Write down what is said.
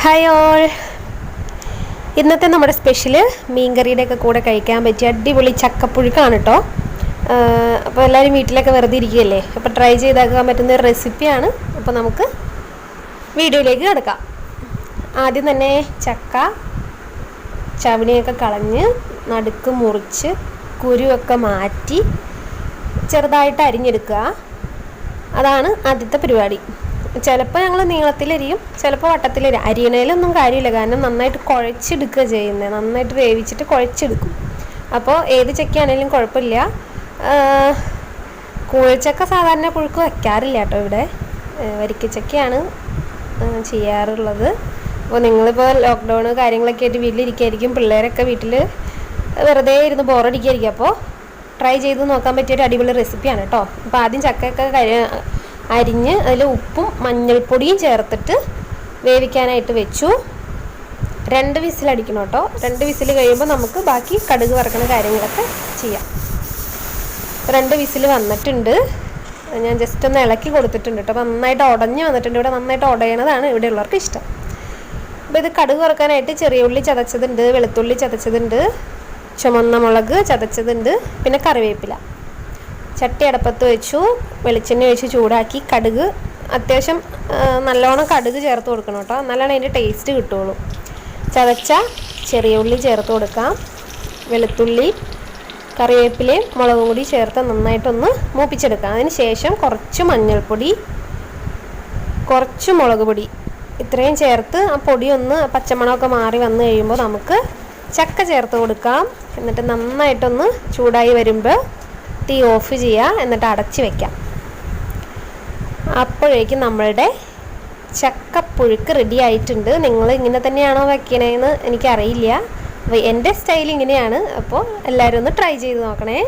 Hi all. ഇന്നത്തെ നമ്മുടെ special മീൻകറിയുടെയൊക്കെ കൂടെ കഴിക്കാൻ പറ്റിയ അടിപൊളി ചക്കപ്പുഴുക്കാണ് കേട്ടോ. അപ്പോൾ എല്ലാവരും വീട്ടിലൊക്കെ വെറുതെ ഇരിക്കുകയല്ലേ, അപ്പോൾ ട്രൈ ചെയ്താക്കാൻ പറ്റുന്ന ഒരു റെസിപ്പിയാണ്. അപ്പോൾ നമുക്ക് വീഡിയോയിലേക്ക് കിടക്കാം. ആദ്യം തന്നെ ചക്ക ചവിണിയൊക്കെ കളഞ്ഞ് നടുക്ക് മുറിച്ച് കുരുവൊക്കെ മാറ്റി ചെറുതായിട്ട് അരിഞ്ഞെടുക്കുക. അതാണ് ആദ്യത്തെ പരിപാടി. ചിലപ്പോൾ ഞങ്ങൾ നീളത്തിലരിയും, ചിലപ്പോൾ വട്ടത്തിലരിയും. അരിയണയിലൊന്നും കാര്യമില്ല, കാരണം നന്നായിട്ട് കുഴച്ചെടുക്കുക ചെയ്യുന്നത്, നന്നായിട്ട് വേവിച്ചിട്ട് കുഴച്ചെടുക്കും. അപ്പോൾ ഏത് ചക്കയാണെങ്കിലും കുഴപ്പമില്ല. കൂഴച്ചക്ക സാധാരണ പുഴുക്ക് വയ്ക്കാറില്ല കേട്ടോ, ഇവിടെ വരിക്കച്ചക്കയാണ് ചെയ്യാറുള്ളത്. അപ്പോൾ നിങ്ങളിപ്പോൾ ലോക്ക്ഡൗൺ കാര്യങ്ങളൊക്കെ ആയിട്ട് വീട്ടിലിരിക്കുകയായിരിക്കും, പിള്ളേരൊക്കെ വീട്ടിൽ വെറുതെ ഇരുന്ന് ബോറടിക്കുകയായിരിക്കും. അപ്പോൾ ട്രൈ ചെയ്ത് നോക്കാൻ പറ്റിയൊരു അടിപൊളി റെസിപ്പിയാണ് കേട്ടോ. അപ്പോൾ ആദ്യം ചക്കയൊക്കെ അരിഞ്ഞ് അതിൽ ഉപ്പും മഞ്ഞൾപ്പൊടിയും ചേർത്തിട്ട് വേവിക്കാനായിട്ട് വെച്ചു. 2 വിസിലടിക്കണം കേട്ടോ. 2 വിസിൽ കഴിയുമ്പോൾ നമുക്ക് ബാക്കി കടുക് വറക്കുന്ന കാര്യങ്ങളൊക്കെ ചെയ്യാം. 2 വിസിൽ വന്നിട്ടുണ്ട്. ഞാൻ ജസ്റ്റ് ഒന്ന് ഇളക്കി കൊടുത്തിട്ടുണ്ട് കേട്ടോ. അപ്പോൾ നന്നായിട്ട് ഉടഞ്ഞ് വന്നിട്ടുണ്ട്. ഇവിടെ നന്നായിട്ട് ഉടയണതാണ് ഇവിടെ ഉള്ളവർക്ക് ഇഷ്ടം. അപ്പോൾ ഇത് കടുക് വറക്കാനായിട്ട് ചെറിയ ഉള്ളി ചതച്ചതുണ്ട്, വെളുത്തുള്ളി ചതച്ചതുണ്ട്, ചുമന്ന മുളക് ചതച്ചതുണ്ട്, പിന്നെ കറിവേപ്പില. ചട്ടി അടപ്പത്ത് വെച്ചു, വെളിച്ചെണ്ണ ഒഴിച്ച് ചൂടാക്കി കടുക് അത്യാവശ്യം നല്ലോണം കടുക് ചേർത്ത് കൊടുക്കണം കേട്ടോ, എന്നാലാണ് അതിൻ്റെ ടേസ്റ്റ് കിട്ടുള്ളൂ. ചതച്ച ചെറിയ ഉള്ളി ചേർത്ത് കൊടുക്കാം. വെളുത്തുള്ളി കറിവേപ്പിലയും മുളകും കൂടി ചേർത്ത് നന്നായിട്ടൊന്ന് മൂപ്പിച്ചെടുക്കാം. അതിന് ശേഷം കുറച്ച് മഞ്ഞൾപ്പൊടി, കുറച്ച് മുളക് പൊടി, ഇത്രയും ചേർത്ത് ആ പൊടി ഒന്ന് പച്ചമണമൊക്കെ മാറി വന്നു കഴിയുമ്പോൾ നമുക്ക് ചക്ക ചേർത്ത് കൊടുക്കാം. എന്നിട്ട് നന്നായിട്ടൊന്ന് ചൂടായി വരുമ്പോൾ തീ ഓഫ് ചെയ്യുക, എന്നിട്ട് അടച്ച് വയ്ക്കാം. അപ്പോഴേക്കും നമ്മളുടെ ചക്കപ്പുഴുക്ക് റെഡി ആയിട്ടുണ്ട്. നിങ്ങൾ ഇങ്ങനെ തന്നെയാണോ വയ്ക്കണേന്ന് എനിക്കറിയില്ല. എൻ്റെ സ്റ്റൈൽ ഇങ്ങനെയാണ്. അപ്പോൾ എല്ലാവരും ഒന്ന് ട്രൈ ചെയ്ത് നോക്കണേ.